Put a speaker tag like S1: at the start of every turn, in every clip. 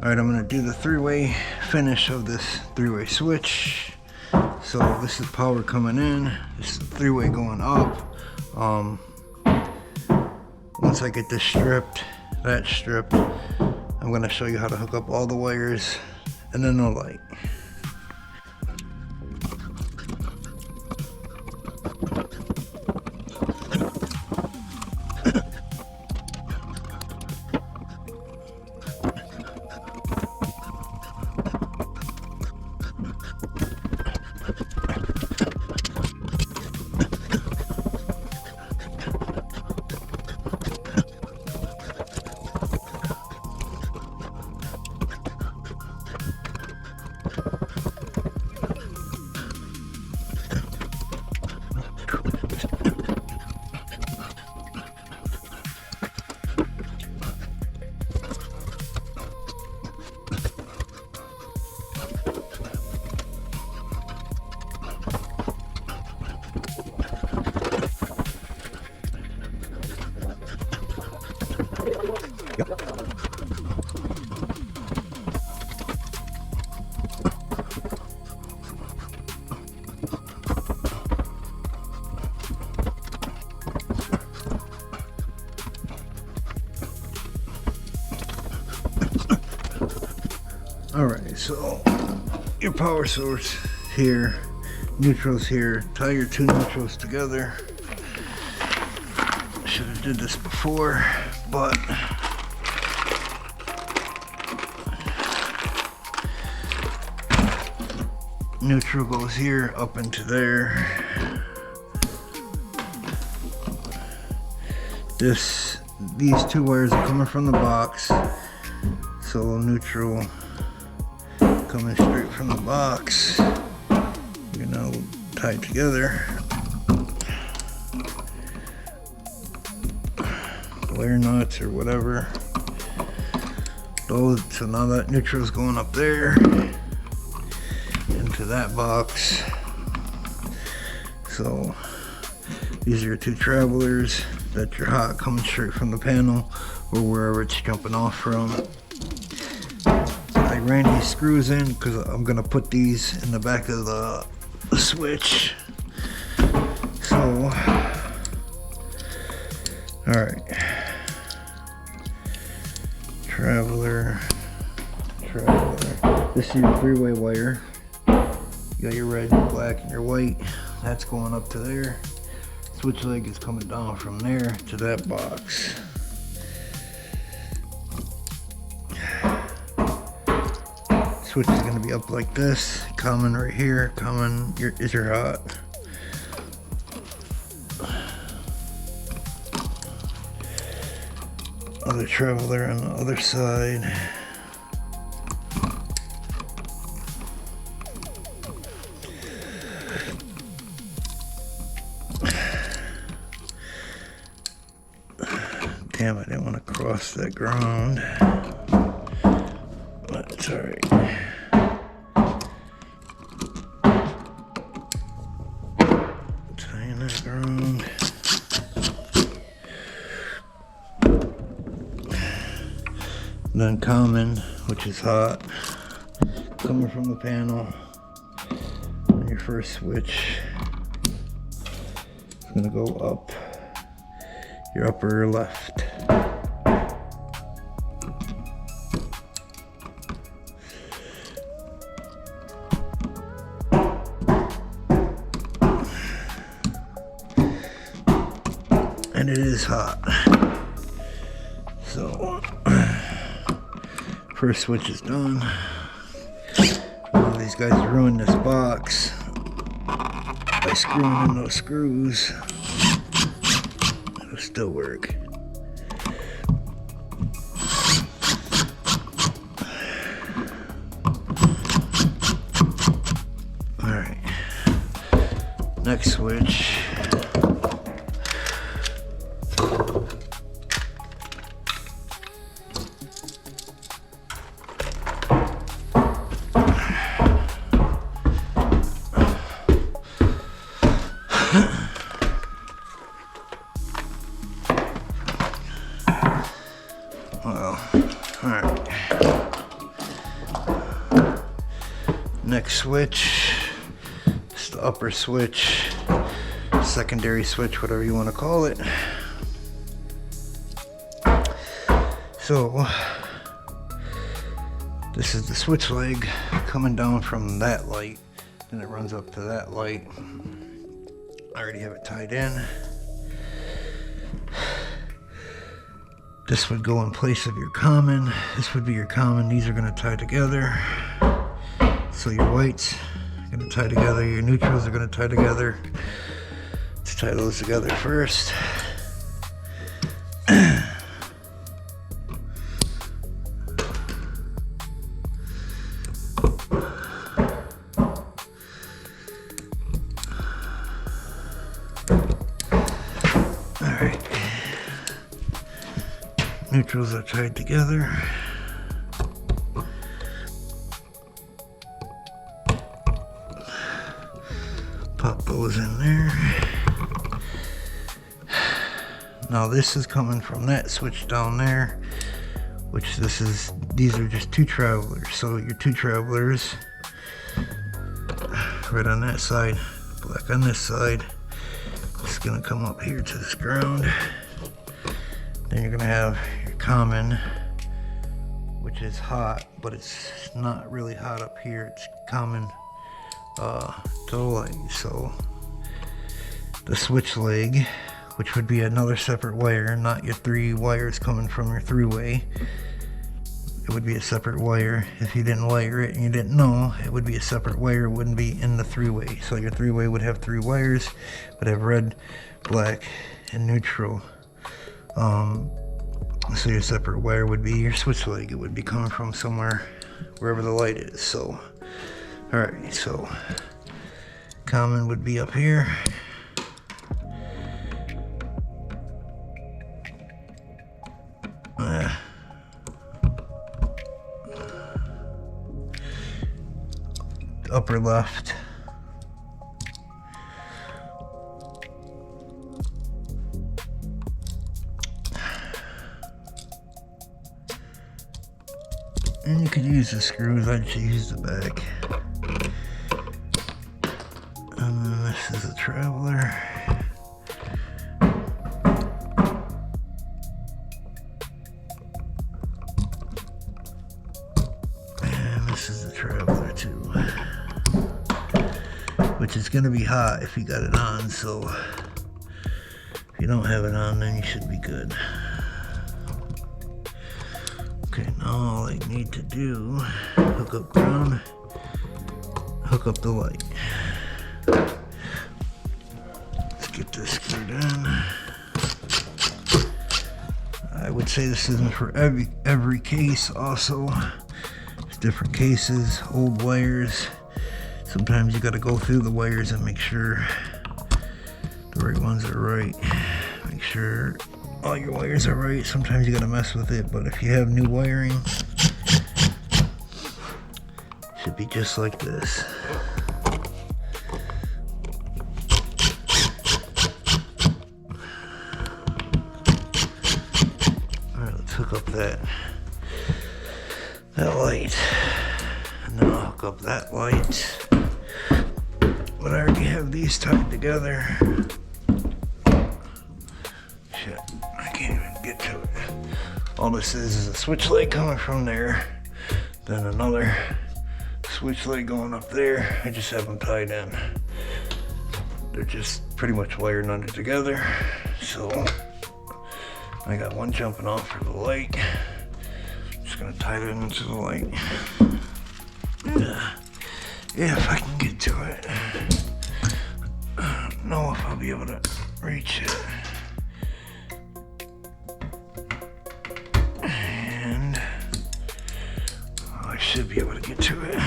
S1: Alright, I'm going to do the three-way finish of this three-way switch. So this is power coming in, this is the three-way going up. Once I get this stripped, that stripped, I'm going to show you how to hook up all the wires and then the light. Alright, so your power source here, neutrals here, tie your two neutrals together. Should have did this before, but neutral goes here up into there. These two wires are coming from the box, so neutral coming straight from the box, you know, tied together. Wire nuts or whatever. Those, so now that neutral is going up there into that box. So these are your two travelers that you're hot coming straight from the panel or wherever it's jumping off from. I ran these screws in because I'm gonna put these in the back of the switch. So, alright. Traveler. This is your three-way wire. You got your red, your black, and your white. That's going up to there. Switch leg is coming down from there to that box. Switch is going to be up like this. Common right here. Common is your hot. Other traveler on the other side. Damn, I didn't want to cross that ground. But it's alright. Tying that ground. Then common, which is hot, coming from the panel on your first switch. It's gonna go up your upper left. And it is hot. So first switch is done. All these guys ruined this box by screwing in those screws. It'll still work. Alright. Next switch. Well, alright. Next switch, it's the upper switch, secondary switch, whatever you want to call it. So this is the switch leg coming down from that light, then it runs up to that light. I already have it tied in. This would go in place of your common. This would be your common. These are going to tie together. So your whites are going to tie together. Your neutrals are going to tie together. Let's tie those together first. Alright. Neutrals are tied together. Pop those in there. Now this is coming from that switch down there, which these are just two travelers. So your two travelers, right on that side, black on this side, it's gonna come up here to this ground. Then you're gonna have your common, which is hot, but it's not really hot up here. It's common to the light. So the switch leg, which would be another separate wire, not your 3 wires coming from your 3-way. It would be a separate wire. If you didn't wire it and you didn't know, it would be a separate wire. It wouldn't be in the 3-way. So your 3-way would have 3 wires, would have red, black, and neutral. So your separate wire would be your switch leg. It would be coming from somewhere, wherever the light is. So, alright, so common would be up here. Upper left. And you could use the screws, I just use the back. And then this is a traveler. And this is the traveler too. Which is going to be hot if you got it on, so if you don't have it on, then you should be good. Okay, now all I need to do, hook up ground, hook up the light. Let's get this screwed in. I would say this isn't for every case also. There's different cases, old wires. Sometimes you got to go through the wires and make sure the right ones are right. Make sure all your wires are right. Sometimes you got to mess with it, but if you have new wiring, it should be just like this. Alright, let's hook up that light. And then I'll hook up that light. But I already have these tied together. Shit, I can't even get to it. All this is a switch leg coming from there, then another switch leg going up there. I just have them tied in. They're just pretty much wired under together. So I got one jumping off for the light. Just gonna tie it into the light. Yeah, if I can get to it. I don't know if I'll be able to reach it. And I should be able to get to it.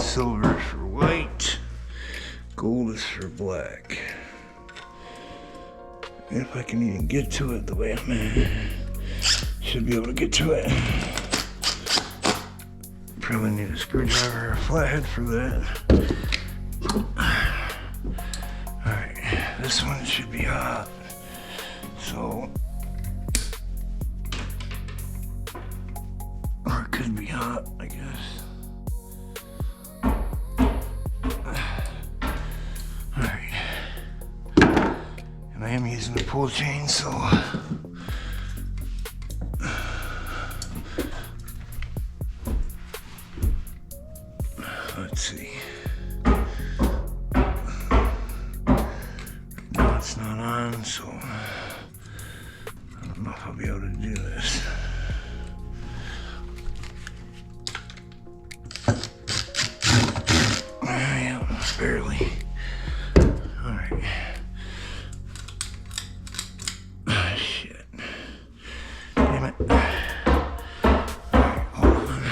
S1: Silver is for white. Gold is for black. If I can even get to it the way I'm in. Should be able to get to it. Probably need a screwdriver or a flathead for that. Alright, this one should be hot. So could be hot, I guess. Alright. And I am using the pull chain, so let's see. No, it's not on, so I don't know if I'll be able to do this. Yeah, barely. Alright. Ah, shit. Damn it. Alright, hold on.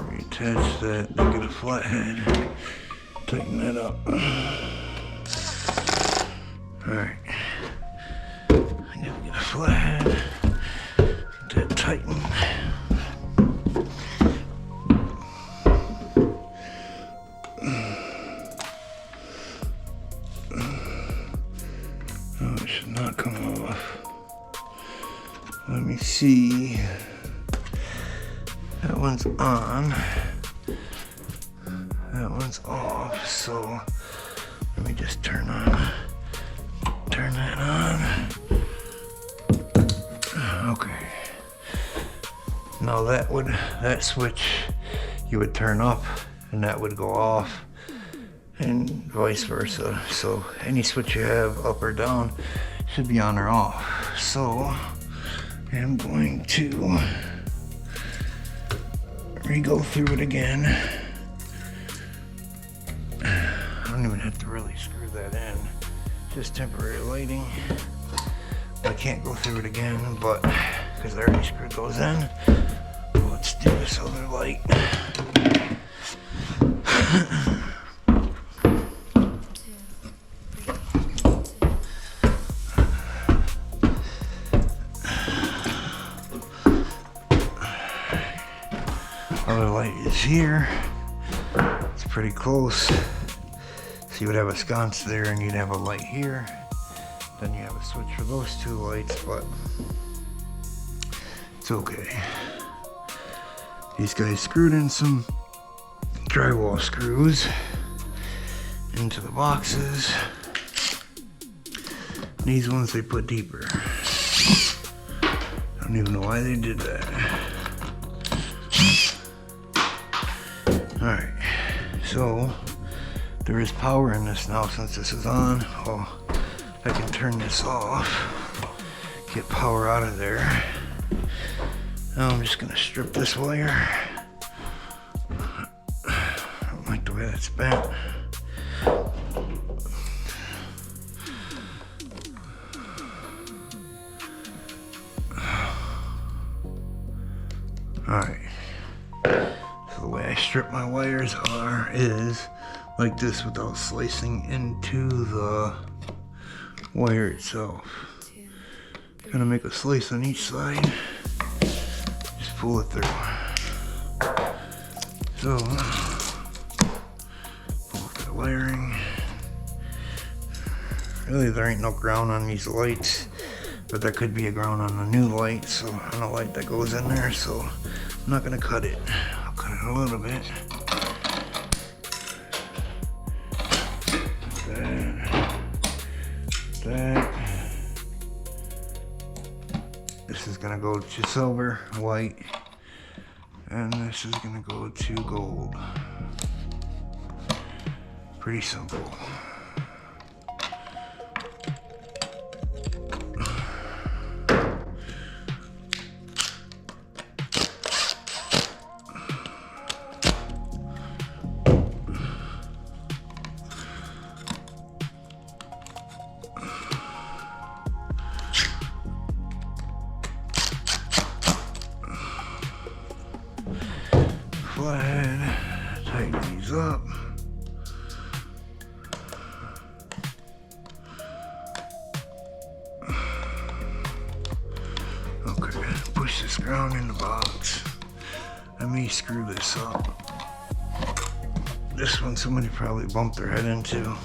S1: Reattach that, get a flathead. Tighten that up. Alright. I gotta get a flathead. Get that tightened. Oh, it should not come off. Let me see. That one's on. That one's off, so let me just turn that on. Okay. Now that switch you would turn up and that would go off, and vice versa. So any switch you have up or down should be on or off. So I'm going to re-go through it again. I don't even have to really screw that in, just temporary lighting. I can't go through it again, but because I already screwed those in. Let's do this other light. Other light is here. It's pretty close. So you would have a sconce there and you'd have a light here. Then you have a switch for those two lights, but it's okay. These guys screwed in some drywall screws into the boxes. These ones they put deeper. I don't even know why they did that. Alright, so there is power in this now since this is on. Well, I can turn this off, get power out of there. Now I'm just gonna strip this wire. I don't like the way that's bent. Alright. So the way I strip my wires is like this without slicing into the wire itself. Gonna make a slice on each side. Just pull it through. So pull up the wiring. Really there ain't no ground on these lights, but there could be a ground on the new light, so on the light that goes in there, so I'm not gonna cut it. I'll cut it a little bit. That. This is gonna go to silver, white, and this is gonna go to gold. Pretty simple. Flathead, tighten these up. Okay, push this ground in the box. Let me screw this up. This one somebody probably bumped their head into.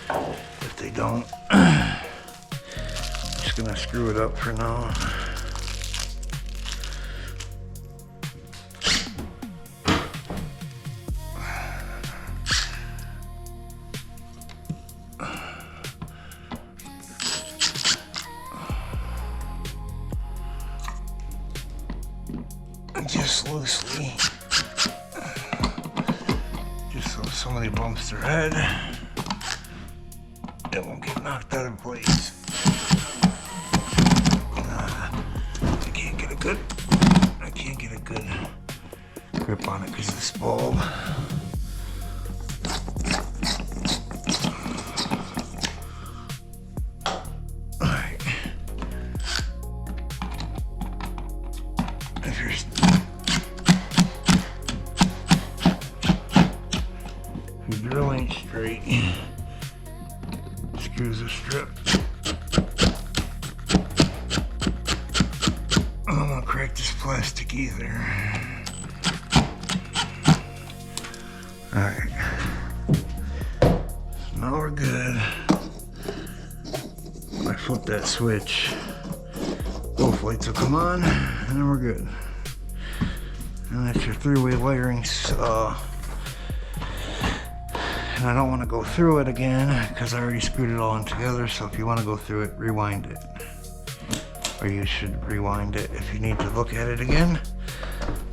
S1: If they don't, just just gonna screw it up for now. Just loosely, just so somebody bumps their head, it won't get knocked out of place. I can't get a good grip on it because of this bulb. Alright. If your drill ain't straight, screws are stripped. I don't want to crack this plastic either. Alright. Now we're good. When I flip that switch, both lights will come on, and then we're good. And that's your three-way wiring. And I don't want to go through it again because I already screwed it all in together. So if you want to go through it, rewind it. Or you should rewind it if you need to look at it again.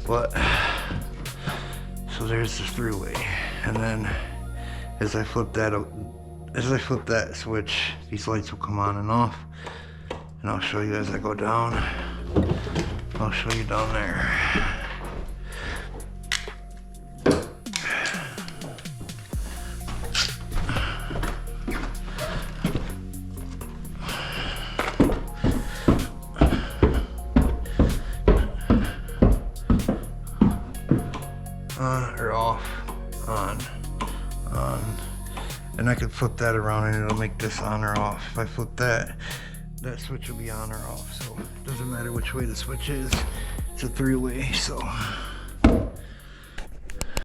S1: But so there's the three-way, and then as I flip that switch, these lights will come on and off, and I'll show you as I go down. I'll show you down there. On or off, on, and I could flip that around and it'll make this on or off. If I flip that, that switch will be on or off, so it doesn't matter which way the switch is. It's a three-way, so